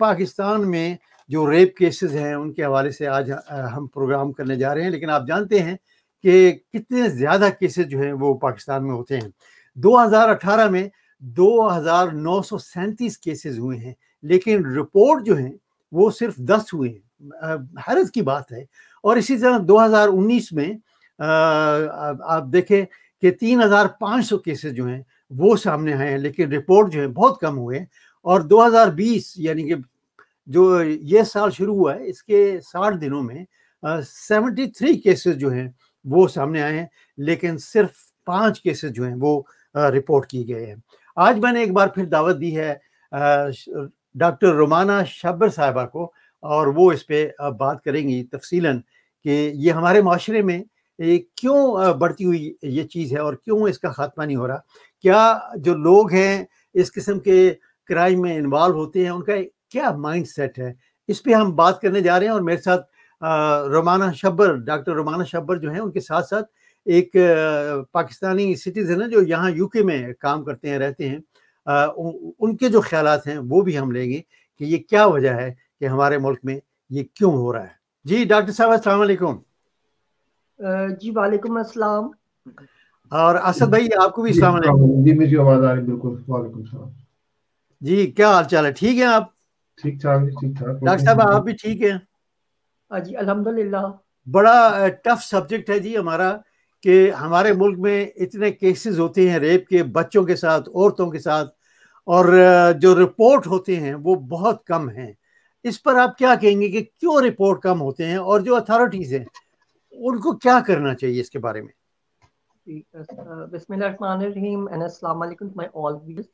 पाकिस्तान में जो rape cases हैं उनके हवाले से आज हम प्रोग्राम करने जा रहे हैं। लेकिन आप जानते हैं कि कितने ज़्यादा केसेस जो हैं वो पाकिस्तान में होते हैं। 2018 में 2937 केसेस हुए हैं, लेकिन रिपोर्ट जो हैं वो सिर्फ 10 हुए हैं। हैरत की बात है। और इसी तरह 2019 में आप देखें कि 3500 केसेस जो हैं वो सामने आए हैं, लेकिन रिपोर्ट जो है बहुत कम हुए हैं। और 2020 यानी कि जो ये साल शुरू हुआ है इसके 60 दिनों में 73 केसेस जो हैं वो सामने आए हैं, लेकिन सिर्फ 5 केसेस जो हैं वो रिपोर्ट किए गए हैं। आज मैंने एक बार फिर दावत दी है डॉक्टर रोमाना शब्बर साहिबा को, और वो इस पे बात करेंगी तफसीलन कि ये हमारे माशरे में क्यों बढ़ती हुई ये चीज़ है और क्यों इसका खात्मा नहीं हो रहा। क्या जो लोग हैं इस किस्म के क्राइम में इन्वॉल्व होते हैं उनका क्या माइंड सेट है, इस पे हम बात करने जा रहे हैं। और मेरे साथ रोमाना शब्बर, डॉक्टर रोमाना शब्बर जो हैं, उनके साथ साथ एक पाकिस्तानी सिटीजन है जो यहाँ यूके में काम करते हैं, रहते हैं। उनके जो ख्यालात हैं वो भी हम लेंगे कि ये क्या वजह है कि हमारे मुल्क में ये क्यों हो रहा है। जी डॉक्टर साहब, अस्सलाम वालेकुम। जी वालेकुम अस्सलाम। और असद भाई, आपको भी अस्सलाम वालेकुम। जी मेरी आवाज आ रही? बिल्कुल, वालेकुम सलाम। जी, क्या हाल चाल है? ठीक है आप? ठीक ठाक, ठीक ठाक। डॉक्टर साहब आप भी ठीक हैं? जी अल्हम्दुलिल्लाह। बड़ा टफ सब्जेक्ट है जी हमारा, कि हमारे मुल्क में इतने केसेस होते हैं रेप के, बच्चों के साथ, औरतों के साथ, और जो रिपोर्ट होते हैं वो बहुत कम हैं। इस पर आप क्या कहेंगे कि क्यों रिपोर्ट कम होते हैं, और जो अथॉरिटीज हैं उनको क्या करना चाहिए इसके बारे में? बिस्मिल्लाहिर्रहमानिर्रहीम एंड अस्सलाम वालेकुम टू माय ऑल व्यूअर्स।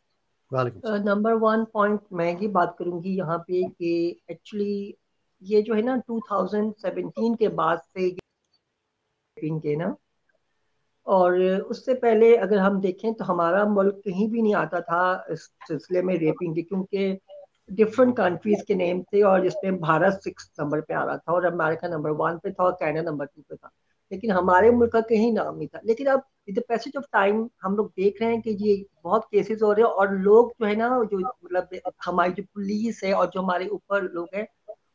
वालेकुम। नंबर 1 पॉइंट मैं ये बात करूंगी यहाँ पे कि एक्चुअली ये जो है ना 2017 के बाद से के ना, और उससे पहले अगर हम देखें तो हमारा मुल्क कहीं भी नहीं आता था इस सिलसिले में रेपिंग के, क्योंकि डिफरेंट कंट्रीज के नेम थे और जिसमें भारत 6 नंबर पे आ रहा था और अमेरिका नंबर 1 पे था और कनाडा नंबर 2 पे था, लेकिन हमारे मुल्क का कहीं नाम नहीं था। लेकिन अब with the passage of time हम लोग देख रहे हैं कि ये बहुत केसेस हो रहे हैं और लोग जो है ना, जो मतलब हमारी जो पुलिस है और जो हमारे ऊपर लोग हैं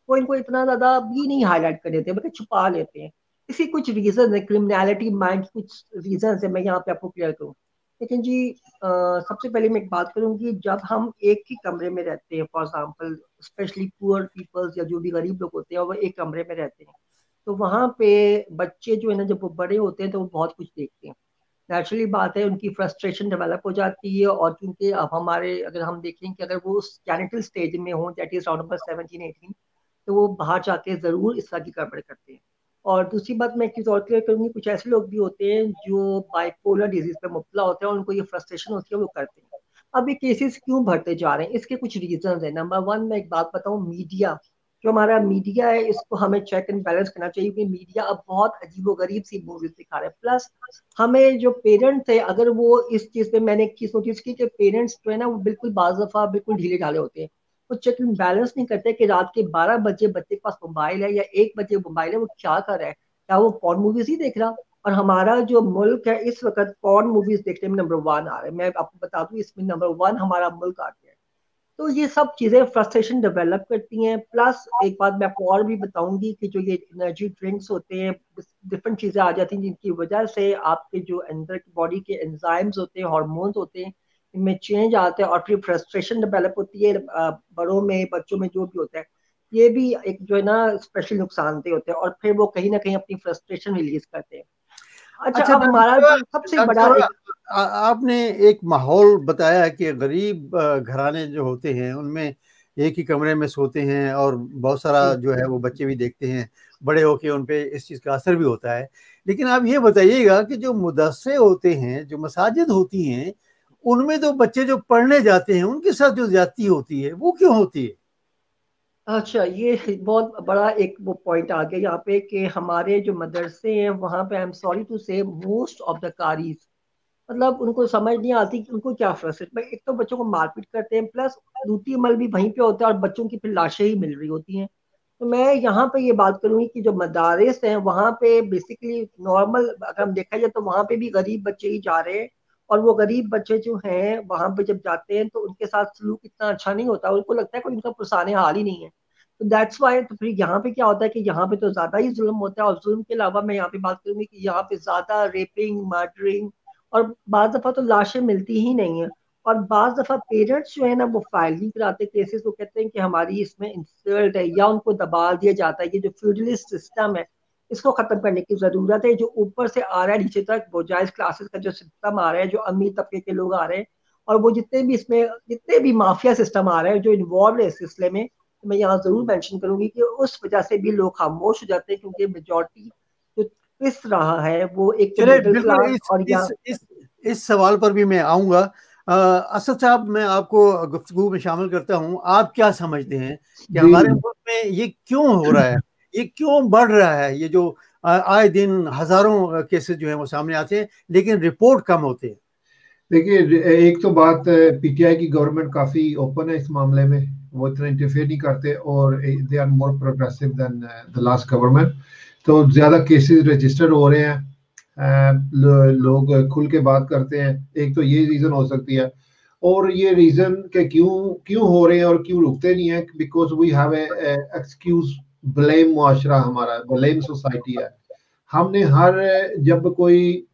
वो इनको इतना ज्यादा भी नहीं हाईलाइट कर देते, बल्कि छुपा लेते हैं। इसी कुछ रीजन है, क्रिमिनलिटी माइंड कुछ रीजन है, मैं यहाँ पे आपको क्लियर करूँ। लेकिन जी सबसे पहले मैं एक बात करूंगी, जब हम एक ही कमरे में रहते हैं, for example specially poor peoples या जो भी गरीब लोग होते हैं और वो एक कमरे में रहते हैं, तो वहाँ पे बच्चे जो है ना, जब वो बड़े होते हैं तो वो बहुत कुछ देखते हैं। नेचुरली बात है, उनकी फ्रस्ट्रेशन डेवलप हो जाती है, और क्योंकि अब हमारे अगर हम देखें कि अगर वो उस गैनिटल स्टेज में हो, दैट इज अराउंड नंबर 17-18, तो वो बाहर जाके जरूर इस तरह की गड़बड़ करते हैं। और दूसरी बात मैं एक चीज और क्लियर करूंगी, कुछ ऐसे लोग भी होते हैं जो बाइपोलर डिजीज पे मुब्तला होते हैं और उनको ये फ्रस्ट्रेशन होती है, वो करते हैं। अब ये केसेस क्यों बढ़ते जा रहे हैं, इसके कुछ रीजन है। नंबर 1 मैं एक बात बताऊं, मीडिया, जो हमारा मीडिया है इसको हमें चेक एंड बैलेंस करना चाहिए, क्योंकि मीडिया अब बहुत अजीबोगरीब सी मूवीज दिखा रहे हैं। प्लस हमें जो पेरेंट्स है, अगर वो इस चीज पे, मैंने एक चीज नोटिस की कि पेरेंट्स जो है ना वो बिल्कुल बाज़ दफा बिल्कुल ढीले ढाले होते हैं। वो चेक एंड बैलेंस नहीं करते कि रात के 12 बजे बच्चे के पास मोबाइल है या 1 बजे मोबाइल है, वो क्या कर रहा है, क्या वो पॉर्न मूवीज ही देख रहा। और हमारा जो मुल्क है इस वक्त पॉर्न मूवीज देखने में नंबर 1 आ रहा है, मैं आपको बता दूं इसमें नंबर 1 हमारा मुल्क आ गया है। तो ये सब चीजें फ्रस्ट्रेशन डेवलप करती हैं। प्लस एक बात मैं आपको और भी बताऊंगी कि जो ये एनर्जी ड्रिंक्स होते हैं, डिफरेंट चीजें आ जाती हैं जिनकी वजह से आपके जो अंदर की बॉडी के एंजाइम्स होते हैं, हार्मोन्स होते हैं, इनमें चेंज आते हैं और फिर फ्रस्ट्रेशन डेवलप होती है। बड़ों में, बच्चों में जो भी होता है, ये भी एक जो है ना स्पेशल नुकसानदेह होते हैं, और फिर वो कहीं ना कहीं अपनी फ्रस्ट्रेशन रिलीज करते हैं। अच्छा, अब हमारा जो सबसे बड़ा एक आपने एक माहौल बताया कि गरीब घराने जो होते हैं उनमें एक ही कमरे में सोते हैं और बहुत सारा जो है वो बच्चे भी देखते हैं, बड़े होके उन पे इस चीज़ का असर भी होता है। लेकिन आप ये बताइएगा कि जो मदरसे होते हैं, जो मसाजिद होती हैं, उनमें तो बच्चे जो पढ़ने जाते हैं उनके साथ जो ज्यादती होती है वो क्यों होती है? अच्छा, ये बहुत बड़ा एक वो पॉइंट आ गया यहाँ पे कि हमारे जो मदरसे हैं वहाँ पे, आई एम सॉरी टू से, मोस्ट ऑफ द कारीज, मतलब उनको समझ नहीं आती कि उनको क्या फ्रस्ट्रेट। एक तो बच्चों को मारपीट करते हैं, प्लस लूटी अमल भी वहीं पे होता है और बच्चों की फिर लाशें ही मिल रही होती हैं। तो मैं यहाँ पे ये बात करूंगी कि जो मदारिस हैं वहाँ पे बेसिकली नॉर्मल अगर हम देखा जाए तो वहाँ पे भी गरीब बच्चे ही जा रहे हैं और वो गरीब बच्चे जो हैं वहां पे जब जाते हैं तो उनके साथ सलूक इतना अच्छा नहीं होता, उनको लगता है कोई उनका पुरसाने हाल ही नहीं है। तो दैट्स वाई, तो फिर यहाँ पे क्या होता है कि यहाँ पे तो ज्यादा ही जुल्म होता है, और जुल्म के अलावा मैं यहाँ पे बात करूंगी कि यहाँ पे ज्यादा रेपिंग, मर्डरिंग, और बाज दफा तो लाशें मिलती ही नहीं है। और बाज दफा पेरेंट्स जो है ना वो फाइल नहीं कराते केसेस, वो कहते हैं कि हमारी इसमें इंसल्ट है, या उनको दबा दिया जाता है। ये जो फ्यूडलिस्ट सिस्टम है इसको खत्म करने की जरूरत है, जो ऊपर से आ रहा है नीचे तक, बोजाइज क्लासेस का जो सिस्टम आ रहा है, जो अमीर तबके के लोग आ रहे हैं, और वो जितने भी इसमें जितने भी माफिया सिस्टम आ रहे हैं जो इन्वॉल्व है इस सिलसिले में, तो मैं यहाँ जरूर मेंशन करूंगी कि उस वजह से भी लोग खामोश हो जाते हैं, क्योंकि मेजोरिटी जो पिस रहा है वो एक तो चलिए मिडिल बिल्कुल क्लास और या इस सवाल पर भी मैं आऊंगा। असद साहब, मैं आपको गुफ्तगू में शामिल करता हूं। आप क्या समझते हैं कि जी हमारे मुल्क में ये क्यों हो रहा है, ये क्यों बढ़ रहा है, ये जो आए दिन हजारों केसेस जो है वो सामने आते हैं लेकिन रिपोर्ट कम होते हैं? देखिए, एक तो बात, पीटीआई की गवर्नमेंट काफी ओपन है इस मामले में, वो इतना इंटरफेयर नहीं करते और they are more progressive than the last government. तो ज्यादा केसेस रजिस्टर हो रहे हैं, लोग खुल के बात करते हैं। एक तो ये रीजन हो सकती है, और ये रीजन के क्यों क्यों हो रहे हैं और क्यों रुकते नहीं है, because we have excuse blame, मुआशरा हमारा ब्लेम सोसाइटी है। हमने हर जब कोई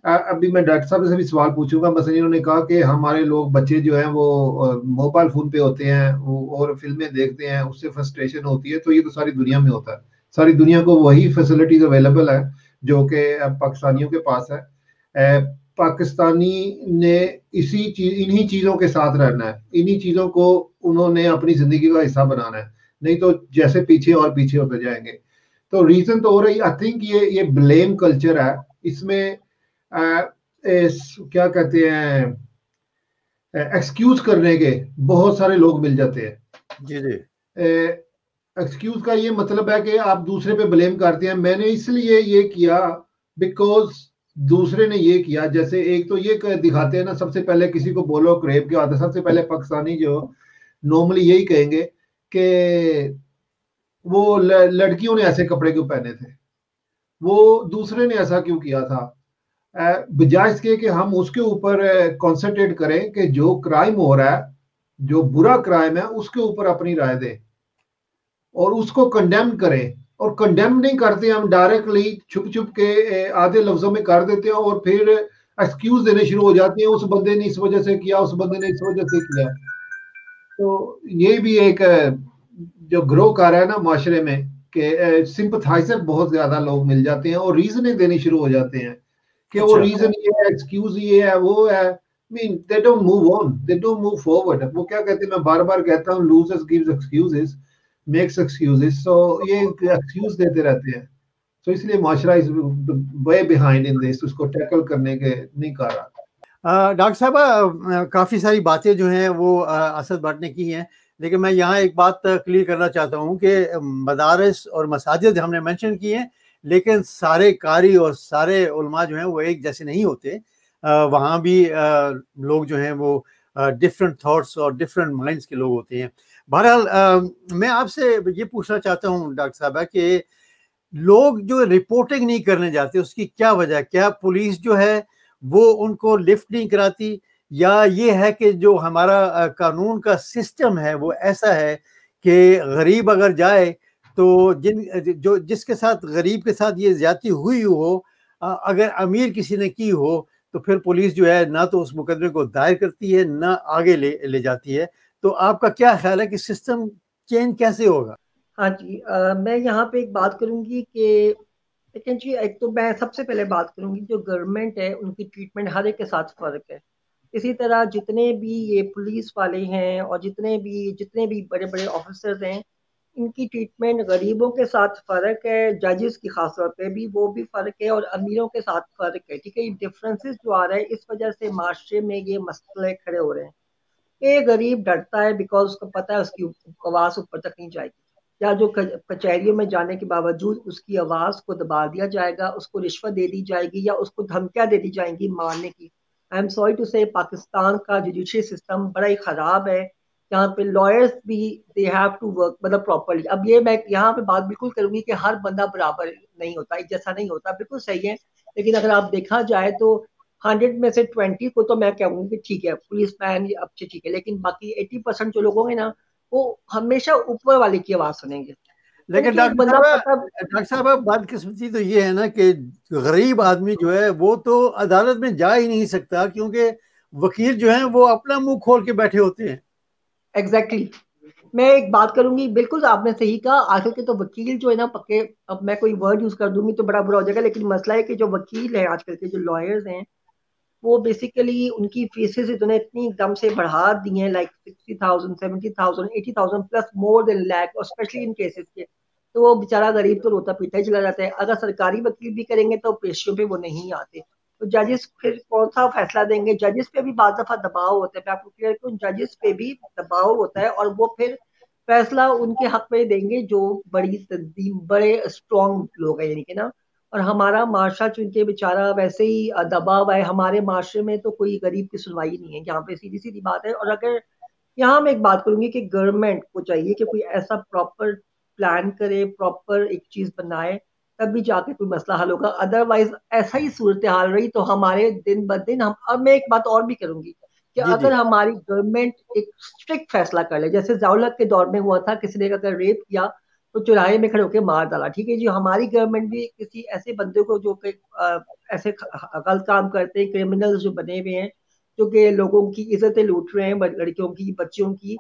अभी मैं डॉक्टर साहब से भी सवाल पूछूंगा, मसलन इन्होंने कहा कि हमारे लोग बच्चे जो हैं वो मोबाइल फोन पे होते हैं और फिल्में देखते हैं, उससे फ्रस्ट्रेशन होती है। तो ये तो सारी दुनिया में होता है, सारी दुनिया को वही फैसिलिटीज अवेलेबल है जो कि पाकिस्तानियों के पास है। पाकिस्तानी ने इन्हीं चीजों के साथ रहना है, इन्हीं चीजों को उन्होंने अपनी जिंदगी का हिस्सा बनाना है, नहीं तो जैसे पीछे और पीछे होते जाएंगे। तो रीजन तो हो रही, आई थिंक ये ब्लेम कल्चर है। इसमें क्या कहते हैं, एक्सक्यूज करने के बहुत सारे लोग मिल जाते हैं। जी जी। एक्सक्यूज का ये मतलब है कि आप दूसरे पे ब्लेम करते हैं, मैंने इसलिए ये किया बिकॉज दूसरे ने ये किया। जैसे एक तो ये दिखाते हैं ना, सबसे पहले किसी को बोलो रेप क्या होता है, सबसे पहले पाकिस्तानी जो नॉर्मली यही कहेंगे कि वो लड़कियों ने ऐसे कपड़े क्यों पहने थे, वो दूसरे ने ऐसा क्यों किया था, बजाय इसके कि हम उसके ऊपर कॉन्सेंट्रेट करें कि जो क्राइम हो रहा है, जो बुरा क्राइम है, उसके ऊपर अपनी राय दें और उसको कंडेम करें। और कंडेम नहीं करते हम, डायरेक्टली छुप छुप के आधे लफ्जों में कर देते हैं और फिर एक्सक्यूज देने शुरू हो जाते हैं, उस बंदे ने इस वजह से किया, उस बंदे ने इस वजह से किया। तो ये भी एक जो ग्रो कर रहा है ना माशरे में, कि सिंपथाइजर बहुत ज्यादा लोग मिल जाते हैं और रीजनें देने शुरू हो जाते हैं कि वो रीजन ये है, एक्सक्यूज ये है, वो है। Mean they don't move on, they don't move forward. वो क्या कहते हैं, मैं बार बार कहता हूँ, losers gives excuses, makes excuses. So ये एक्सक्यूज देते रहते हैं। तो इसलिए माशरा is way behind in this, उसको टैकल करने के नहीं कर रहा। डॉक्टर साहब, काफ़ी सारी बातें जो हैं वो असद भट्ट ने की हैं, लेकिन मैं यहाँ एक बात क्लियर करना चाहता हूँ कि मदारस और मसाजिद हमने मेंशन किए हैं, लेकिन सारे कारी और सारे उलमा जो हैं वो एक जैसे नहीं होते। वहाँ भी लोग जो हैं वो डिफरेंट थॉट्स और डिफरेंट माइंड्स के लोग होते हैं। बहरहाल मैं आपसे ये पूछना चाहता हूँ डॉक्टर साहब कि लोग जो रिपोर्टिंग नहीं करने जाते उसकी क्या वजह, क्या पुलिस जो है वो उनको लिफ्ट नहीं कराती, या ये है कि जो हमारा कानून का सिस्टम है वो ऐसा है कि गरीब अगर जाए तो जिसके साथ गरीब के साथ ये ज्यादती हुई हो, अगर अमीर किसी ने की हो तो फिर पुलिस जो है ना तो उस मुकदमे को दायर करती है ना आगे ले जाती है। तो आपका क्या ख्याल है कि सिस्टम चेंज कैसे होगा? हाँ जी, मैं यहाँ पे एक बात करूंगी कि लेकिन जी, एक तो मैं सबसे पहले बात करूंगी जो गवर्नमेंट है उनकी ट्रीटमेंट हर एक के साथ फर्क है। इसी तरह जितने भी ये पुलिस वाले हैं और जितने भी बड़े बड़े ऑफिसर्स हैं, इनकी ट्रीटमेंट गरीबों के साथ फर्क है, जजेस की खास तौर पे भी वो भी फर्क है, और अमीरों के साथ फर्क है। ठीक है, ये डिफरेंसेस जो आ रहे हैं इस वजह से माशरे में ये मसले खड़े हो रहे हैं। एक गरीब डरता है बिकॉज उसको पता है उसकी आवाज़ ऊपर तक नहीं जाएगी, या जो कचहरियों में जाने के बावजूद उसकी आवाज़ को दबा दिया जाएगा, उसको रिश्वत दे दी जाएगी या उसको धमकियां दे दी जाएंगी मारने की। आई एम सॉरी टू से पाकिस्तान का जुडिशरी सिस्टम बड़ा ही ख़राब है। यहाँ पे लॉयर्स भी दे हैव टू वर्क मतलब प्रॉपरली। अब ये मैं यहाँ पे बात बिल्कुल करूंगी कि हर बंदा बराबर नहीं होता, एक जैसा नहीं होता, बिल्कुल सही है। लेकिन अगर आप देखा जाए तो 100 में से 20 को तो मैं कहूँगी कि ठीक है, पुलिस मैन अब से ठीक है, लेकिन बाकी 80% जो लोग होंगे ना, वो हमेशा ऊपर वाले की आवाज सुनेंगे। लेकिन उनके एक बंदा पता डॉक्टर साहब अब बदकिस्मती तो ये है ना कि गरीब आदमी जो है वो तो अदालत में जा ही नहीं सकता, क्योंकि वकील जो है वो अपना मुंह खोल के बैठे होते हैं। एग्जैक्टली मैं एक बात करूंगी, बिल्कुल आपने सही कहा। आखिर के तो वकील जो है ना पक्के, अब मैं कोई वर्ड यूज कर दूंगी तो बड़ा बुरा हो जाएगा, लेकिन मसला है कि जो वकील है आजकल के जो लॉयर्स हैं, वो बेसिकली उनकी फीसेस इतने इतनी एकदम से बढ़ा दी हैं, like 60,000 70,000 80,000 plus more than lakh, और स्पेशली इन केसेस के। तो वो बेचारा गरीब तो रोता पीटा ही चला जाता है। अगर सरकारी वकील भी करेंगे तो पेशियों पे वो नहीं आते, तो जजेस फिर कौन सा फैसला देंगे? जजेस पे भी बार दफा दबाव होता है, मैं आपको क्लियर करूँ, जजेस पे भी दबाव होता है, और वो फिर फैसला उनके हक में देंगे जो बड़ी तंजीम, बड़े स्ट्रॉन्ग लोग हैं, यानी कि ना। और हमारा माशरा चूंकि बेचारा वैसे ही दबा हुआ है, हमारे माशरे में तो कोई गरीब की सुनवाई नहीं है यहाँ पे, सीधी सीधी बात है। और अगर यहाँ मैं एक बात करूंगी कि गवर्नमेंट को चाहिए कि कोई ऐसा प्रॉपर प्लान करे, प्रॉपर एक चीज बनाए, तब भी जाके कोई मसला हल होगा। अदरवाइज ऐसा ही सूरत हाल रही तो हमारे दिन ब दिन हम, अब मैं एक बात और भी करूंगी कि जी जी। अगर हमारी गवर्नमेंट एक स्ट्रिक्ट फैसला कर ले, जैसे जौलत के दौर में हुआ था, किसी ने अगर रेप किया तो चौराहे में खड़े होकर मार डाला, ठीक है जी, हमारी गवर्नमेंट भी किसी ऐसे बंदे को जो कि ऐसे गलत काम करते हैं, क्रिमिनल्स जो बने हुए हैं, जो कि लोगों की इज्जतें लूट रहे हैं, लड़कियों की, बच्चियों की,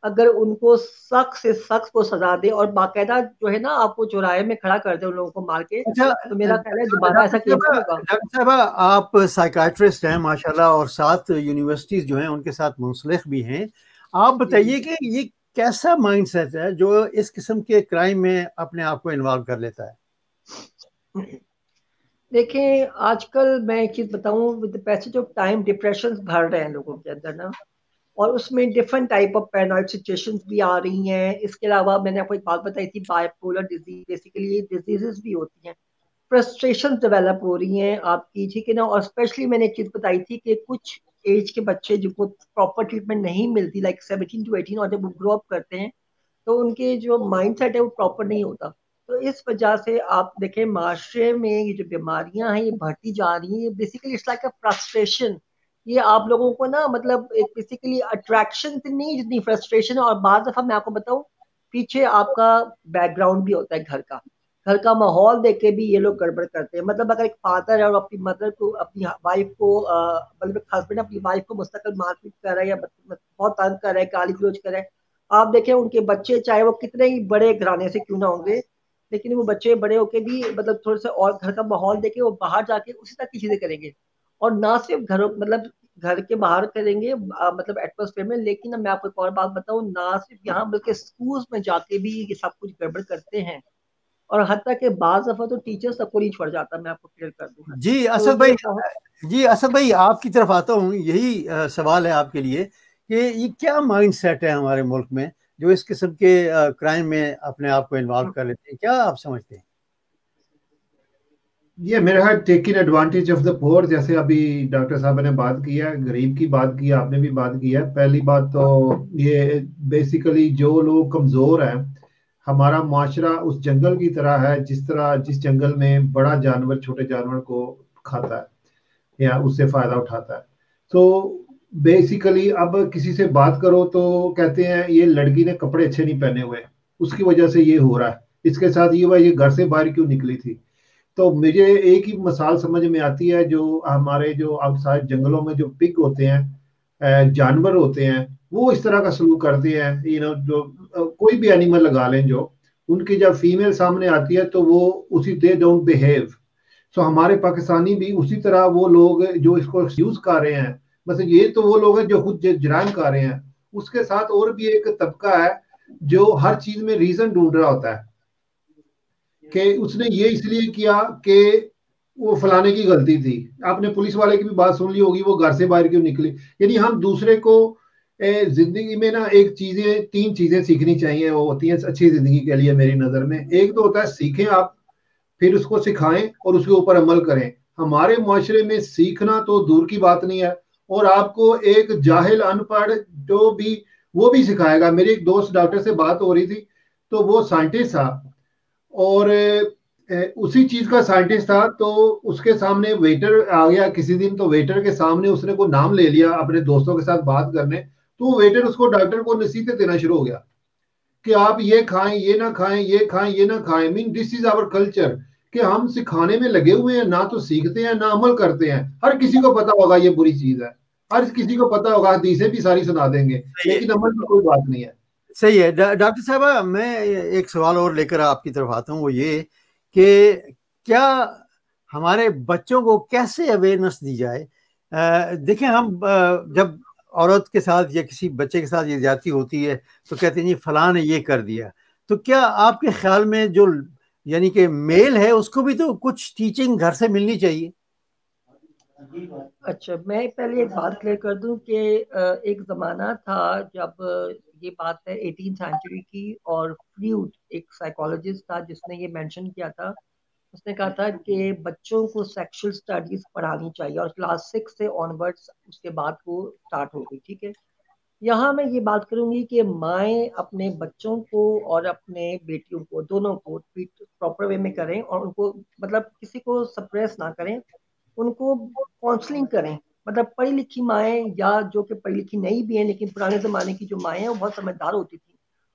अगर उनको सख्त से सख्त को सजा दे और बाकायदा जो है ना आपको चौराहे में खड़ा कर दे उन लोगों को मार के, अच्छा तो मेरा ख्याल है दोबारा ऐसा केस नहीं होगा। डॉक्टर साहब आप साइकाट्रिस्ट हैं माशाल्लाह, और 7 यूनिवर्सिटीज जो हैं उनके साथ मुंसलिक भी हैं। आप जी जी। बताइए कि ये कैसा माइंडसेट है जो इस किस्म के क्राइम में अपने आप को इन्वॉल्व कर लेता है? देखिए आजकल मैं एक चीज बताऊं, with the passage of time depression भर रहे हैं लोगों के अंदर ना, और उसमें different type of paranoid situations भी आ रही हैं। इसके अलावा मैंने आपको एक बात बताई थी, बाइपोलर डिजीज, बेसिकली ये डिजीजेस भी होती हैं, फ्रस्ट्रेशन डेवलप हो रही हैं आपकी, ठीक है ना। और स्पेशली मैंने एक चीज बताई थी कि कुछ एज के बच्चे जिनको प्रॉपर ट्रीटमेंट नहीं मिलती, लाइक 17 to 18, और जब वो ग्रो अप करते हैं तो उनके जो माइंड सेट है वो प्रॉपर नहीं होता। तो इस वजह से आप देखें माशरे में ये जो बीमारियां हैं ये बढ़ती जा रही हैं, basically it's like a frustration. ये आप लोगों को ना, मतलब एक बेसिकली अट्रैक्शन से नहीं जितनी फ्रस्ट्रेशन है। और बाद दफा मैं आपको बताऊं, पीछे आपका बैकग्राउंड भी होता है, घर का माहौल देख के भी ये लोग गड़बड़ करते हैं। मतलब अगर एक फादर है और अपनी मदर को, अपनी वाइफ को, मतलब हस्बैंड अपनी वाइफ को मुस्तकिल मारपीट कर रहा है या बहुत तंग कर रहा है, गाली गलौज कर रहा है, आप देखें उनके बच्चे चाहे वो कितने ही बड़े घराने से क्यों ना होंगे, लेकिन वो बच्चे बड़े होके भी मतलब थोड़ा सा और घर का माहौल देके वो बाहर जाके उसी तरह की चीजें करेंगे। और ना सिर्फ घरों, मतलब घर के बाहर करेंगे, मतलब एटमोसफेयर में, लेकिन अब मैं आपको एक और बात बताऊं, ना सिर्फ यहाँ बल्कि स्कूल्स में जाके भी ये सब कुछ गड़बड़ करते हैं। और हत्या के बाद दफा तो टीचर सबको नहीं छोड़ जाता, मैं आपको क्लियर कर दूं। जी तो असद ये भाई, बहुत जी असद भाई आपकी तरफ आता हूँ, यही सवाल है आपके लिए कि ये क्या माइंड सेट है हमारे मुल्क में जो इस किस्म के क्राइम में अपने आप को इन्वॉल्व कर लेते हैं, क्या आप समझते हैं? ये मेरा है टेकिंग एडवांटेज ऑफ द पोर। जैसे अभी डॉक्टर साहब ने बात किया, गरीब की बात की, आपने भी बात की है। पहली बात तो ये बेसिकली जो लोग कमजोर हैं, हमारा माशरा उस जंगल की तरह है जिस जंगल में बड़ा जानवर छोटे जानवर को खाता है या उससे फायदा उठाता है। तो बेसिकली अब किसी से बात करो तो कहते हैं ये लड़की ने कपड़े अच्छे नहीं पहने हुए, उसकी वजह से ये हो रहा है, इसके साथ ये हुआ, ये घर से बाहर क्यों निकली थी। तो मुझे एक ही मिसाल समझ में आती है, जो हमारे जो आउटसाइड जंगलों में जो पिग होते हैं, जानवर होते हैं, वो इस तरह का सलूक करते हैं। जो कोई भी एनिमल लगा लें, जो उनकी जब फीमेल सामने आती है तो वो उसी दे डोंट बिहेव। सो हमारे पाकिस्तानी भी उसी तरह, वो लोग जो इसको यूज कर रहे हैं, मतलब ये तो वो लोग हैं जो खुद जराइम कर रहे हैं, उसके साथ और भी एक तबका है जो हर चीज में रीजन ढूंढ रहा होता है कि उसने ये इसलिए किया कि वो फलाने की गलती थी। आपने पुलिस वाले की भी बात सुन ली होगी, वो घर से बाहर क्यों निकली। यानी हम दूसरे को जिंदगी में ना एक चीजें, 3 चीजें सीखनी चाहिए, वो होती हैं अच्छी जिंदगी के लिए मेरी नजर में। एक तो होता है सीखें आप, फिर उसको सिखाएं और उसके ऊपर अमल करें। हमारे मुआशरे में सीखना तो दूर की बात नहीं है, और आपको एक जाहिल अनपढ़ जो भी, वो भी सिखाएगा। मेरी एक दोस्त डॉक्टर से बात हो रही थी, तो वो साइंटिस्ट था, और उसी चीज का साइंटिस्ट था, तो उसके सामने वेटर आ गया किसी दिन, तो वेटर के सामने उसने को नाम ले लिया अपने दोस्तों के साथ बात करने, तो वेटर उसको डॉक्टर को नसीहतें देना शुरू हो गया कि आप ये खाएं, ये ना खाएं, ये खाएं, ये ना खाएं। Mean this is our culture, कि हम सिखाने में लगे हुए हैं, ना तो सीखते हैं ना अमल करते हैं। हर किसी को पता होगा ये बुरी चीज है, हर किसी को पता होगा, हदीसें भी सारी सुना देंगे, लेकिन अमल की कोई बात नहीं है। सही है। डॉक्टर साहब, मैं एक सवाल और लेकर आपकी तरफ आता हूँ, वो ये कि क्या हमारे बच्चों को कैसे अवेयरनेस दी जाए? देखें, हम जब औरत के साथ या किसी बच्चे के साथ ये ज्यादती होती है तो कहते हैं जी फलां ने ये कर दिया, तो क्या आपके ख्याल में जो यानी कि मेल है उसको भी तो कुछ टीचिंग घर से मिलनी चाहिए? अच्छा, मैं पहले एक बात क्लियर कर दूं कि एक ज़माना था जब ये बात है 18th सेंचुरी की, और फ्रूड एक साइकोलॉजिस्ट था जिसने ये मेंशन किया था। उसने कहा था कि बच्चों को सेक्सुअल स्टडीज पढ़ानी चाहिए, और क्लास 6 से ऑनवर्ड्स उसके बाद वो स्टार्ट हो गई। ठीक है, यहाँ मैं ये बात करूंगी कि माएँ अपने बच्चों को और अपने बेटियों को, दोनों को ट्रीट प्रॉपर वे में करें, और उनको मतलब किसी को सप्रेस ना करें, उनको काउंसलिंग करें। मतलब पढ़ी लिखी माएँ, या जो कि पढ़ी लिखी नहीं भी हैं लेकिन पुराने ज़माने की जो माएँ हैं वो बहुत समझदार होती थी,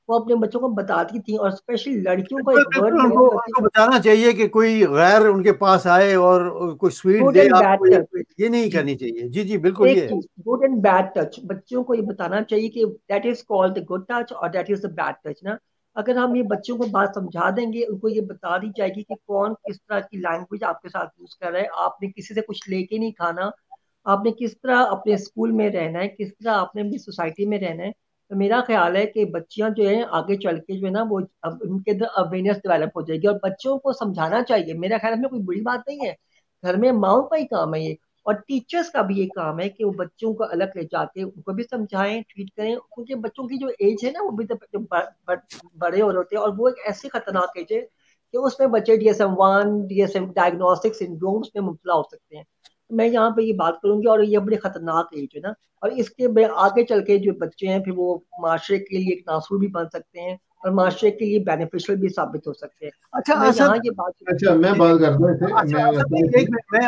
वो अपने बच्चों को बताती थी। और स्पेशली लड़कियों का बिल्कुल एक वर्ड बिल्कुल, मैं उनको यूज करती उनको बताना चाहिए कि कोई गैर उनके पास आए और कोई sweet good they and bad आपको, टच। ये नहीं जी, करनी चाहिए। जी जी बिल्कुल, एक ये है। चीज गुड एंड बैड टच, बच्चों को ये बताना चाहिए कि that is called the good touch और that is the bad touch ना। अगर हम ये बच्चों को बात समझा देंगे, उनको ये बता दी जाएगी कि कौन किस तरह की लैंग्वेज आपके साथ यूज कर रहा है, आपने किसी से कुछ लेके नहीं खाना, आपने किस तरह अपने स्कूल में रहना है, किस तरह आपने अपनी सोसाइटी में रहना है। तो मेरा ख्याल है कि बच्चियां जो है आगे चल के जो है ना, वो अब उनके अंदर अवेयरनेस डेवलप हो जाएगी, और बच्चों को समझाना चाहिए। मेरा ख्याल में कोई बुरी बात नहीं है, घर में माओ का ही काम है ये। और टीचर्स का भी ये काम है कि वो बच्चों को अलग ले जाके उनको भी समझाएं, ट्रीट करें, क्योंकि बच्चों की जो एज है ना वो भी तो बड़े हो रहे होते हैं, और वो एक ऐसी खतरनाक एज है कि उसमें बच्चे DSM-1 DSM डायग्नोस्टिक सिंड्रोम्स में मुबतला हो सकते हैं। तो मैं यहाँ पे ये बात करूंगी, और ये बड़ी खतरनाक एज है ना, और आगे चल के जो बच्चे हैं फिर वो माशरे के लिए एक नासूर भी बन सकते हैं, और माशरे के लिए बेनिफिशियल भी साबित हो सकते हैं। अच्छा तो मैं असद, यहाँ ये बात। अच्छा, मैं बात करता हूँ इसे, अच्छा मैं असद भाई, एक मिनट, मैं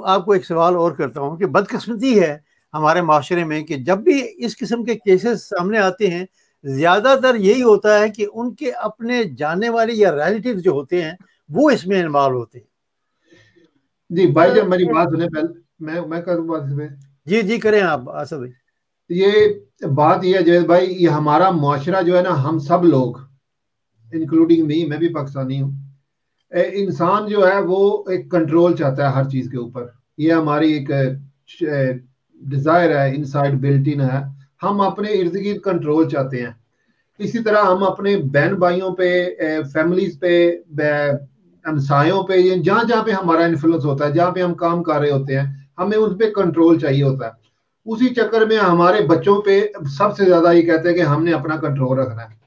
आपको एक सवाल और करता हूँ कि बदकिस्मती है हमारे माशरे में कि जब भी इस किस्म के केसेस सामने आते हैं, ज्यादातर यही होता है कि उनके अपने जानने वाले या रिलेटिव जो होते हैं वो इसमें इन्वॉल्व होते हैं। जी भाई, जब मेरी बात सुने पहले, मैं करूँ बात इस पे। जी जी करें आप असद भाई। ये बात ये है जैद भाई, ये हमारा मुआशरा जो है ना, हम सब लोग इंक्लूडिंग मी, मैं भी पाकिस्तानी हूँ, इंसान जो है वो एक कंट्रोल चाहता है हर चीज के ऊपर। ये हमारी एक डिजायर है, इनसाइड बिल्ट इन है। हम अपने इर्द गिर्द कंट्रोल चाहते हैं। इसी तरह हम अपने बहन भाइयों पे, फैमिलीज पे, हमसायों पे, जहां जहां पे हमारा इन्फ्लुएंस होता है, जहां पे हम काम कर रहे होते हैं, हमें उस पर कंट्रोल चाहिए होता है। उसी चक्कर में हमारे बच्चों पे सबसे ज्यादा ये कहते हैं कि हमने अपना कंट्रोल रखना है।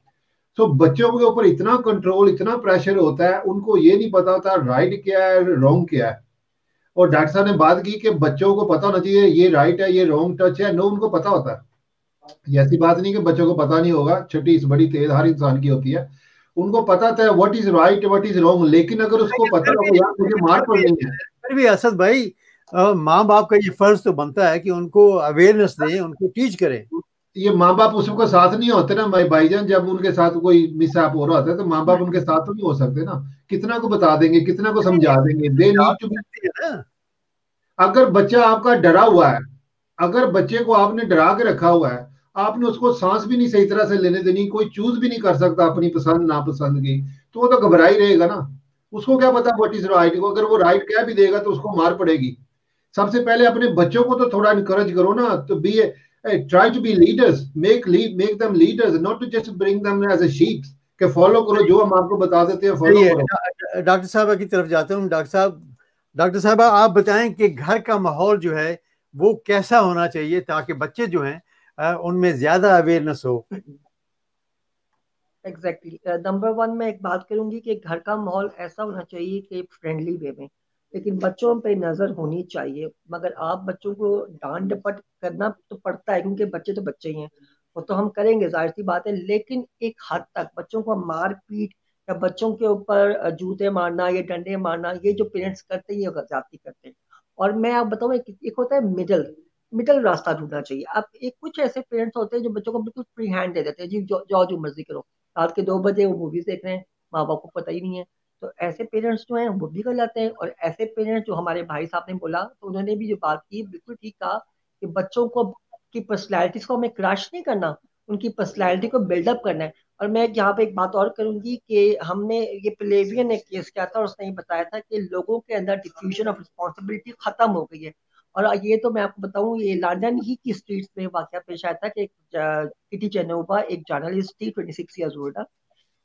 तो बच्चों के ऊपर इतना कंट्रोल, इतना प्रेशर होता है, उनको ये नहीं पता होता राइट क्या है, रॉन्ग क्या है। और डॉक्टर साहब ने बात की कि बच्चों को पता होना चाहिए ये राइट है, ये रॉन्ग टच है। नो, उनको पता होता है। ये ऐसी बात नहीं कि बच्चों को पता नहीं होगा, छठी इस बड़ी तेज हर इंसान की होती है। उनको पता था what is right what is wrong, लेकिन अगर उसको पता फिर होगा भी यार मुझे मार पड़नी है। फिर भी असद भाई, माँ बाप का ये फर्ज तो बनता है कि उनको अवेयरनेस दें, उनको टीच करें। ये माँ बाप उसको साथ नहीं होते ना भाईजान, जब उनके साथ कोई मिसहैप हो रहा होता है तो माँ बाप उनके साथ तो नहीं हो सकते ना। कितना को बता देंगे, कितना को नहीं, समझा देंगे, दे आप नीड टू बी। सकते हैं ना। अगर बच्चा आपका डरा हुआ है, अगर बच्चे को आपने डरा के रखा हुआ है, आपने उसको सांस भी नहीं सही तरह से लेने देनी, कोई चूज भी नहीं कर सकता अपनी पसंद नापसंद की, तो वो तो घबरा ही रहेगा ना। उसको क्या पता व्हाट इज राइट, अगर वो राइट कह भी देगा तो उसको मार पड़ेगी। सबसे पहले अपने बच्चों को तो थोड़ा इनकरेज करो ना, तो be try to be leaders, make them leaders, not to just bring them as a sheeps कि फॉलो करो जो हम आपको बता देते हैं, सही फॉलो है। करो। डॉक्टर साहब की तरफ जाता हूँ। डॉक्टर साहब आप बताएं कि घर का माहौल जो है वो कैसा होना चाहिए ताकि बच्चे जो हैं उनमें ज्यादा अवेयरनेस हो। एग्जैक्टली नंबर वन मैं एक बात करूंगी कि घर का माहौल ऐसा होना चाहिए कि फ्रेंडली वे में, लेकिन बच्चों पे नजर होनी चाहिए। मगर आप बच्चों को डांट डपट करना तो पड़ता है, क्योंकि बच्चे तो बच्चे ही हैं, वो तो हम करेंगे, जाहिर सी बात है। लेकिन एक हद तक बच्चों को मार पीट या बच्चों के ऊपर जूते मारना या डंडे मारना, ये जो पेरेंट्स करते हैं ये ज्यादती करते हैं। और मैं आप बताऊं, एक होता है मिडल मिडल रास्ता ढूंढना चाहिए। अब एक कुछ ऐसे पेरेंट्स होते हैं जो बच्चों को बिल्कुल फ्री हैंड दे देते हैं, जी जो मर्जी करो, रात के 2 बजे वो मूवीज देख रहे हैं, माँ बाप को पता ही नहीं है। तो ऐसे पेरेंट्स जो हैं वो भी कर जाते हैं। और ऐसे पेरेंट्स, जो हमारे भाई साहब ने बोला, तो उन्होंने भी जो बात की बिल्कुल ठीक कहा कि बच्चों को की पर्सनैलिटीज को हमें क्रश नहीं करना, उनकी पर्सनैलिटी को बिल्डअप करना है। और मैं यहाँ पे एक बात और करूंगी कि हमने ये प्लेवियन ने केस किया था और उसने ये बताया था कि लोगों के अंदर डिफ्यूजन ऑफ रिस्पॉन्सिबिलिटी खत्म हो गई है। और ये तो मैं आपको बताऊं, ये लंदन ही की स्ट्रीट्स में वाकया पेश आया था कि एक किटी चेनोवा, एक जर्नलिस्ट थी, 26 ईयर्स ओल्ड,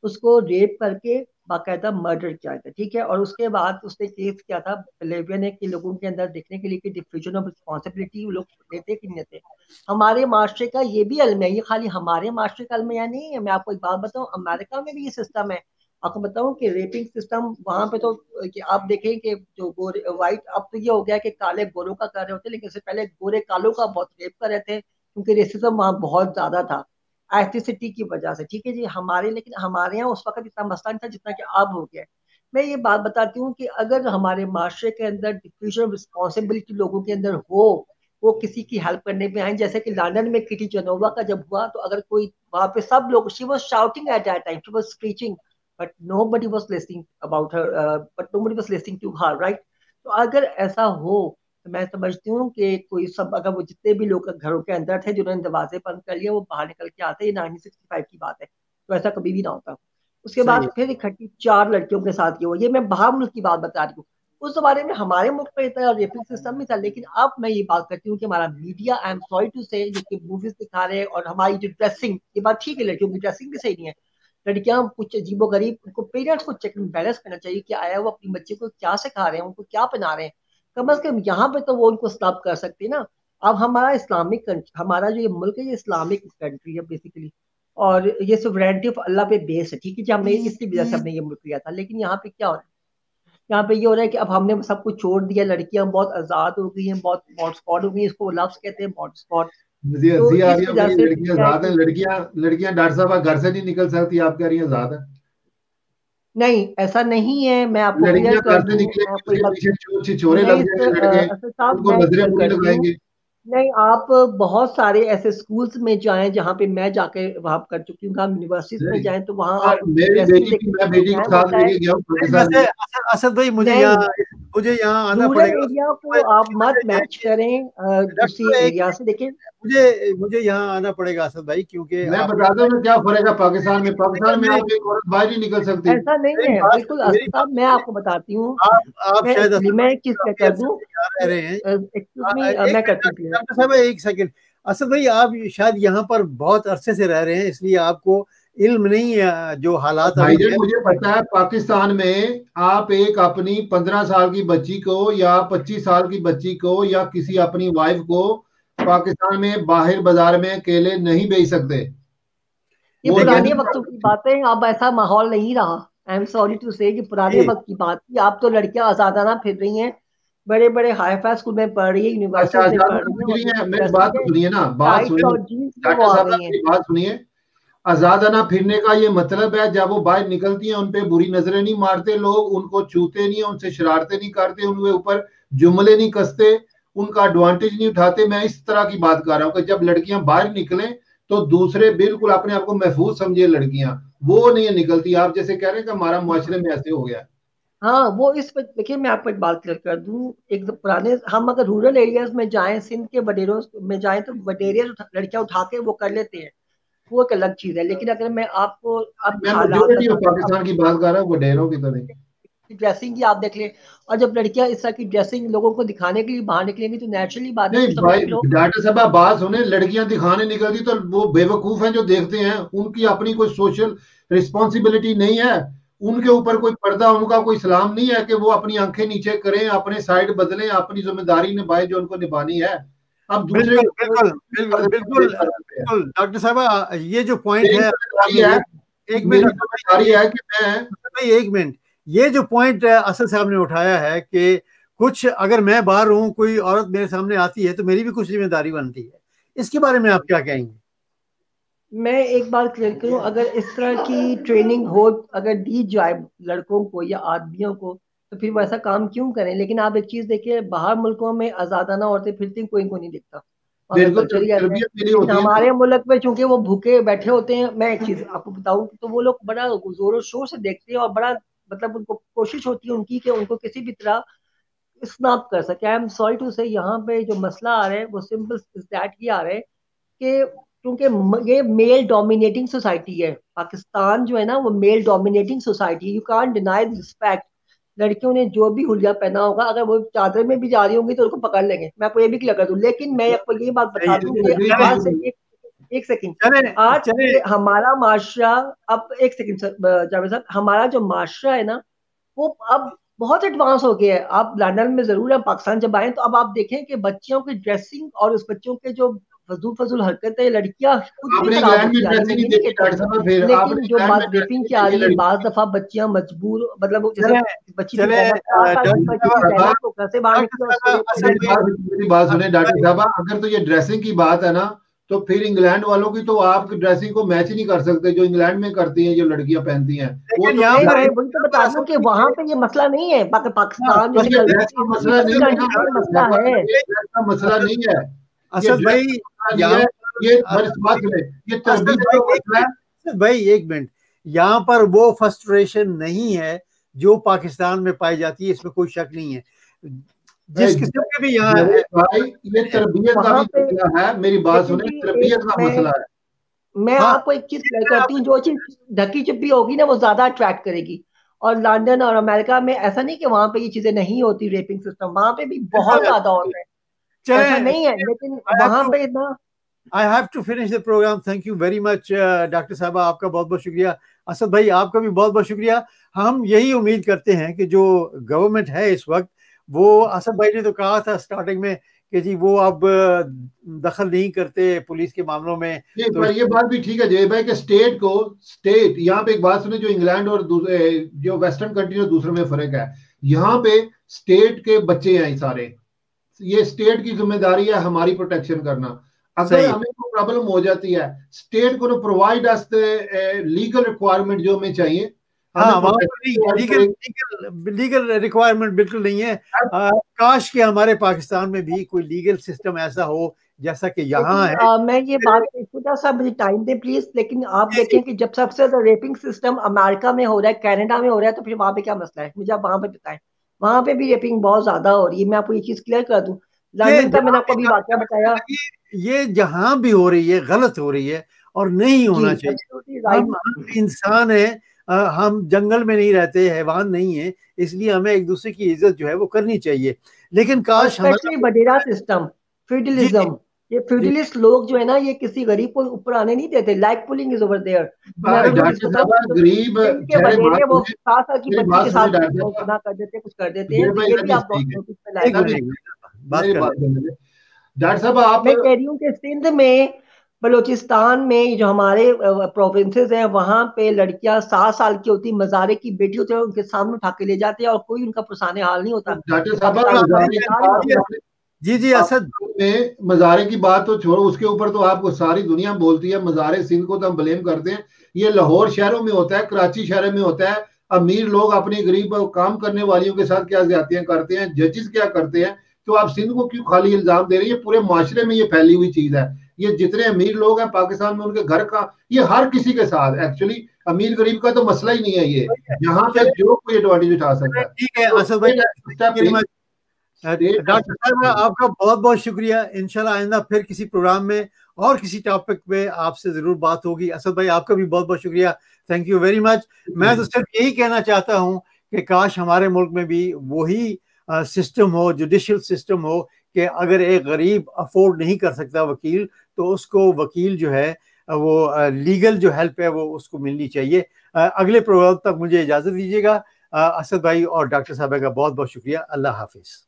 उसको रेप करके बाकायदा मर्डर किया था, ठीक है। और उसके बाद उसने केस किया था लेविया ने कि लोगों के अंदर देखने के लिए कि डिफ्यूजन ऑफ रिस्पॉन्सिबिलिटी वो लोग लेते कि नहीं लेते। हमारे माशरे का ये भी अलम है, ये खाली हमारे माशरे का अलमिया नहीं है। मैं आपको एक बात बताऊं, अमेरिका में भी ये सिस्टम है। आपको बताऊं कि रेपिंग सिस्टम वहां पे तो, कि आप देखें कि जो गोरे व्हाइट, अब तो ये हो गया कि काले गोरों का कर रहे होते, लेकिन इससे पहले गोरे कालों का बहुत रेप कर रहे थे, क्योंकि रेसिज्म वहां बहुत ज्यादा था एथनिसिटी की वजह से, ठीक है जी। लेकिन हमारे यहाँ उस वक्त इतना मसला नहीं था जितना कि अब हो गया है। मैं ये बात बताती हूँ कि अगर हमारे माशरे के अंदर डिफ्यूजन रिस्पॉन्सिबिलिटी लोगों के अंदर हो, वो किसी की हेल्प करने में आए, जैसे कि लंदन में किटी जनोवा का जब हुआ, तो अगर कोई वहां पे सब लोग, she was shouting at that time, she was screeching, but nobody was listening about her, but nobody was listening to her, right. तो अगर ऐसा हो, तो मैं समझती हूँ कि कोई सब, अगर वो जितने भी लोग घरों के अंदर थे जिन्होंने दरवाजे बंद कर लिए, वो बाहर निकल के आते, ये 1965 की बात है, तो ऐसा कभी भी ना होता। उसके सही बाद है। फिर इकट्ठी 4 लड़कियों के साथ ये हुआ, ये मैं बाहर मुल्क की बात बता रही हूँ। उस बारे में हमारे मुल्क में इतना रेपिंग सिस्टम नहीं था, लेकिन अब मैं ये बात करती हूँ कि हमारा media, I am sorry to say, जो कि मूवीज दिखा रहे हैं, और हमारी जो ड्रेसिंग, ये बात ठीक है, लड़कियों की ड्रेसिंग भी सही नहीं है, लड़कियां कुछ अजीबो गरीब, उनको पेरेंट्स को चेक एंड बैलेंस करना चाहिए कि आया वो अपनी बच्चे को क्या सिखा रहे हैं, उनको क्या पहना रहे हैं। कम से कम यहाँ पे तो वो उनको स्टॉप कर सकते हैं ना। अब हमारा इस्लामिक कंट्री, हमारा जो ये मुल्क है, ये इस्लामिक कंट्री है बेसिकली, और ये सोवरेनिटी ऑफ अल्लाह पे बेस है, ठीक है जी। हमने इसकी वजह से हमने ये मुल्क लिया था, लेकिन यहाँ पे क्या हो रहा है, यहाँ पे ये हो रहा है कि अब हमने सब कुछ छोड़ दिया, लड़कियां बहुत आजाद हो गई हैं, बहुत मॉड स्पॉट हो गई, इसको लव्स कहते हैं, मॉड स्पॉट। मुझे तो हंसी आ इस रही है, वजह मेरी से लड़कियां क्या है आजाद हैं, कि लड़कियां लड़कियां डॉक्टर साहब घर से नहीं निकल सकती, आप कह रही हैं आजाद है। नहीं, ऐसा नहीं है, मैं आपको क्लियर लड़कियां कर घर से दूं, मैं निकलेंगी, आपको एक उसके बात, पीछे चोर छिछोरे नहीं लग जाएंगे, सर, लड़के असद साहब उनको मैं नजरें क्लियर बुरी करती हूँ। लगाएंगे। नहीं, आप बहुत सारे ऐसे स्कूल्स में जाएं जहाँ पे मैं जाके वहां कर चुकी हूँ, आप यूनिवर्सिटीज में नहीं, जाएं तो वहाँ और आप उनकी मेरी ड्रेसिंग बेटी की, देखें, मैं जो बेटी को एग्जाम साथ होता है। लेके गया हूँ नहीं, पाकिस्तान वैसे में। असद भाई, नहीं, मुझे यहाँ आना रूरल पड़ेगा। एरिया को आप मत मैच करें दूसरी डॉक्टर एक एरिया से, देखिए। मुझे मुझे यहाँ आना पड़ेगा असद भाई, क्योंकि मैं आपने बताता हूँ क्या फर्क है पाकिस्तान में। पाकिस्तान में मेरी आप एक औरत बाहर नहीं निकल सकती। ऐसा नहीं मेरी है, बात बिल्कुल मेरी असद बात साहब मैं आपको बताती हूँ। आप मैं शायद असद मैं भाई एक चीज क्या कर काफी दूँ, अर्से से यहाँ रह रहे हैं। एक्सक्यूज मी, एक मैं मिनट करती हूँ clear। डॉक्टर साहब, एक सेकंड। असद भाई, आप शायद यहाँ पर बहुत अरसे से रह रहे हैं, इसलिए आपको इल्म नहीं है जो हालात अभी भाईजान हैं। मुझे पता है, पाकिस्तान में आप एक अपनी 15 साल की बच्ची को या 25 साल की बच्ची को या किसी अपनी वाइफ को पाकिस्तान में बाहर बाजार में अकेले नहीं भेज सकते। ये वो लेकिन पुराने नहीं वक्तों की बातें, अब ऐसा माहौल नहीं रहा। आई एम सॉरी टू से, कि पुराने जी, वक्त की बात थी। आप तो लड़कियां आजादाना फिर रही हैं, बड़े बड़े हाई फाई स्कूल में पढ़ रही है, अच्छा, यूनिवर्सिटीज में आजाद पढ़ रही हैं, फिर और रही जो है, उनकी मेरी बात ड्रेसिंग तो है, सुनिए ना, बात टाइट्स सुनिए और जीन्स में वो डॉक्टर आ साहब, गई हैं। मेरी बात सुनिए। आजादाना फिरने का ये मतलब है, जब वो बाहर निकलती हैं उन पे बुरी नजरें नहीं मारते लोग, उनको छूते नहीं, उनसे शरारतें नहीं करते, उनके ऊपर जुमले नहीं कसते, उनका एडवांटेज नहीं उठाते। मैं इस तरह की बात कर रहा हूँ कि जब लड़कियां बाहर निकलें तो दूसरे बिल्कुल अपने आप को महफूज समझे लड़कियां, वो नहीं निकलती। आप जैसे कह रहे हैं कि हमारा मुआशरे में ऐसे हो गया। हाँ, वो इस पर देखिए, मैं आपको एक बात क्लियर कर दूं। एक तो पुराने, हम अगर रूरल एरियाज में जाएं, सिंध के वडेरों में जाएं, तो वडेरिया लड़कियां उठा के वो कर लेते हैं, वो एक अलग चीज है। लेकिन अगर मैं आपको अब मैं हालात मेजोरिटी ऑफ बताऊं, पाकिस्तान की बात कर रहा हूँ, वडेरों की तो नहीं। की ड्रेसिंग की आप देख ले, और जब लड़कियां इस तरह की ड्रेसिंग लोगों को दिखाने के लिए बाहर निकलेंगी, तो नेचुरली बात है, नहीं तुम समझ भाई, भी लो। डॉक्टर साहब आप बात सुने, लड़कियां दिखाने निकलती तो वो बेवकूफ हैं जो देखते हैं, उनकी अपनी कोई सोशल रिस्पॉन्सिबिलिटी नहीं है, उनके ऊपर कोई पर्दा, उनका कोई सलाम नहीं है कि वो अपनी आंखें नीचे करें, अपने साइड बदलें, अपनी जिम्मेदारी निभाएं जो उनको निभानी है। अब दूसरे बिल्कुल के बिल्कुल बिल्कुल बिल्कुल ऊपर करते हैं। बिल्कुल डॉक्टर साहब, ये जो पॉइंट मेरी है जिम्मेदारी आपने, है, एक मिनट मेरी असद भाई, जिम्मेदारी है कि मैं, भाई एक मिनट, ये जो पॉइंट असद साहब ने उठाया है कि कुछ अगर मैं बाहर हूँ, कोई औरत मेरे सामने आती है तो मेरी भी कुछ जिम्मेदारी बनती है, इसके बारे में आप क्या कहेंगे? मैं एक बात क्लियर करूं, अगर इस तरह की ट्रेनिंग हो, अगर दी जाए लड़कों को या आदमियों को, तो फिर वो ऐसा काम क्यों करें। लेकिन आप एक चीज देखिए, बाहर मुल्कों में आजादाना औरतें फिरती, कोई इनको नहीं दिखता, वहाँ का बिल्कुल कल्चर ही ऐसा है। तरबियत मिली लेकिन होती है ना। हमारे मुल्क में चूंकि वो भूखे बैठे होते हैं, मैं एक चीज आपको बताऊं, तो वो लोग बड़ा जोरों शोर से देखते हैं, और बड़ा मतलब उनको कोशिश होती है उनकी कि उनको किसी भी तरह स्नैप कर सके। आई एम सॉरी टू से, यहाँ पे जो मसला आ रहा है वो सिंपल इज दैट ही आ रहा है कि क्योंकि ये मेल डोमिनेटिंग सोसाइटी है। पाकिस्तान जो है ना, वो male dominating society, you can't deny this fact. लड़कियों ने जो भी हुलिया पहना होगा, अगर वो चादर में भी जा रही होंगी तो उनको पकड़ लेंगे, मैं आपको ये भी क्लियर कर दूं। लेकिन मैं आपको ये बात बता दूं कि एग्री आज विद से यू। एक सेकंड, चले आज चले से हमारा माशरा, अब एक सेकंड सर जावेद साहब, हमारा जो माशरा है ना, वो अब बहुत एडवांस हो गया है। आप लंदन में जरूर है, पाकिस्तान जब आए तो अब आप देखें कि बच्चियों की ड्रेसिंग और उस बच्चों के जो फजूल फजूल हरकतें, लड़कियां खुद भी आपने खराब इंग्लैंड में होती जा रही, मैं ड्रेसिंग ये नहीं नहीं देखी कहती। डॉक्टर साहब, फिर आपने लेकिन जो इंग्लैंड में बात रेपिंग ड्रेसिंग की नहीं आ देखी रही है, लड़की। बाज दफा बच्चियां मजबूर, मतलब वो जैसे चले बच्ची थी चले जैनब, 4 साल की डॉक्टर बच्ची थी साहब, जैनब, तो घर से बाहर डॉक्टर निकली और उसको साहब, रेप कर असद दिया मेरी गया। भाई, बात मेरी बात सुने असद डॉक्टर भाई, साहब, अगर तो ये ड्रेसिंग की बात है ना, तो फिर इंग्लैंड वालों की तो आप ड्रेसिंग को मैच ही नहीं कर सकते जो इंग्लैंड में करती हैं, जो लड़कियां पहनती हैं वो लेकिन तो यहाँ नहीं, पर मैं वही तो यहाँ पर बता दूं असद कि भाई वहां पे ये मसला नहीं है, हाँ, पाकिस्तान बस जैसे ये ड्रेस का मसला नहीं ईस्टर्न है असद ना कंट्री में डॉक्टर मसला साहब, है। ये ड्रेस का मसला असद नहीं है। ये असद ड्रेस भाई, का मसला नहीं यहाँ है। पर ये बड़ी असद बात भाई, सुने, ये असद तरबियत भाई का एक मसला है। मिनट, असद भाई एक मिनट, यहाँ पर वो फ्रस्ट्रेशन नहीं है जो पाकिस्तान में पाई जाती है, इसमें कोई शक नहीं है। जिस किस्म के भी यहाँ मेरे भाई, ये है, तरबियत का वहां भी पे मसला है, मेरी बात लेकिन सुने, जी एक तरबियत का मसला है। मैं हाँ, आपको एक चीज क्लियर मैं करती हूँ, आपको जो चीज ढकी छिपी होगी ना वो ज्यादा अट्रैक्ट करेगी। और लंदन और अमेरिका में ऐसा नहीं कि वहां पे ये चीजें नहीं होती, रेपिंग सिस्टम वहां पे भी बहुत बिल्कुल ज्यादा होता है, चले। ऐसा नहीं है। लेकिन आई हैव वहां टू पे इतना I have to finish the programme. Thank you very much doctor साहबा, आपका बहुत बहुत शुक्रिया। असद भाई, आपका भी बहुत बहुत शुक्रिया। हम यही उम्मीद करते हैं कि जो गवर्नमेंट है इस वक्त, वो, असद भाई ने तो कहा था स्टार्टिंग में कि जी वो अब दखल नहीं करते पुलिस के मामलों में, नहीं, तो पर ये बात भी ठीक है जय भाई कि स्टेट यहाँ पे एक बात सुने, जो इंग्लैंड और जो वेस्टर्न कंट्री और दूसरे में फर्क है। यहाँ पे स्टेट के बच्चे हैं सारे, ये स्टेट की जिम्मेदारी है हमारी प्रोटेक्शन करना। अगर सही। हमें कोई प्रॉब्लम हो जाती है, स्टेट को प्रोवाइड अस लीगल रिक्वायरमेंट जो हमें चाहिए, हमें हाँ, वहाँ पर प्रोटेक्शन प्रोवाइड लीगल करेगी। लीगल लीगल रिक्वायरमेंट बिल्कुल नहीं है। काश कि हमारे पाकिस्तान में भी कोई लीगल सिस्टम ऐसा हो जैसा कि यहाँ लेकिन है। मैं ये बात थोड़ा सा मुझे टाइम दे प्लीज। लेकिन आप जी जी। देखें कि जब सबसे ज्यादा रेपिंग सिस्टम अमेरिका में हो रहा है, कनाडा में हो रहा है, तो फिर वहां पे क्या मसला है, मुझे आप वहां पे बताएं। वहां पे भी रेपिंग बहुत ज्यादा हो रही है, मैं आपको ये चीज क्लियर कर दूं। ये लंदन का मैंने जहाँ आपको भी अभी वाकया बताया। ये जहां भी हो रही है गलत हो रही है और नहीं जी, होना चाहिए। एब्सोल्युटली हम राइट। इंसान है, हम जंगल में नहीं रहते, हैवान नहीं है, इसलिए हमें एक दूसरे की इज्जत जो है वो करनी चाहिए। लेकिन और काश हमारा स्पेशली वडेरा सिस्टम, जी जी फ्यूडलिज्म, ये जी फ्यूडलिस्ट लोग जो है ना, ये किसी गरीब को ऊपर आने नहीं देते। Like pulling is over there. मैं आपको एक चीज डॉक्टर बताऊं, साहब, जो गरीब जिनके चेहरे बात वडेरे वो सुने, 7 साल की मेरी बच्ची बात के सुने साथ डॉक्टर वो साहब, गुनाह कर देते हैं, कुछ कर देते हैं, जय तो भाई ये भी लवी आप स्पीक है, नोटिस में लाया एक लवी मिनट, कीजिए। बात मेरी कर बात ले। सुन लीजिए डॉक्टर साहब आप। मैं कह रही हूँ कि सिंध में, बलूचिस्तान में, जो हमारे प्रोविंसेस हैं, वहां पे लड़कियां 7 साल की होती, मजारे की बेटी होती है, उनके सामने उठा के ले जाते हैं और कोई उनका पुरसाने हाल नहीं होता। डॉक्टर ये साहब पाकिस्तान में कभी मजारे की मिसाल ही बात नहीं है। जी जी असद। पाकिस्तान में मजारे की बात तो छोड़ो, उसके ऊपर तो आपको सारी दुनिया बोलती है, मजारे सिंध को तो हम ब्लेम करते हैं। ये लाहौर शहरों में होता है, कराची शहरों में होता है। अमीर लोग अपनी गरीब काम करने वालियों के साथ क्या ज्यादतियां करते हैं, जजेस क्या करते हैं। तो आप सिंध को क्यों खाली इल्जाम दे रही है? पूरे माशरे में ये फैली हुई चीज है। ये जितने अमीर लोग हैं पाकिस्तान में, उनके घर का, ये हर किसी के साथ एक्चुअली, अमीर गरीब का तो मसला ही नहीं है ये। यहाँ पे चले जो कोई एडवांटेज उठा सकता चले, है। ठीक है तो असद भाई, स्टेट डॉक्टर साहब आपका बहुत बहुत शुक्रिया। इंशाल्लाह आइंदा फिर किसी प्रोग्राम में और किसी टॉपिक पे आपसे जरूर बात होगी। असद भाई, आपका भी बहुत बहुत शुक्रिया। Thank you very much. मैं तो सिर्फ यही कहना चाहता हूँ कि काश हमारे मुल्क में भी वही सिस्टम हो, जुडिशियल सिस्टम हो, कि अगर एक गरीब अफोर्ड नहीं कर सकता वकील, तो उसको वकील जो है वो लीगल जो हेल्प है वो उसको मिलनी चाहिए। अगले प्रोग्राम तक मुझे इजाज़त दीजिएगा। असद भाई और डॉक्टर साहब का बहुत बहुत शुक्रिया। अल्लाह हाफिज़।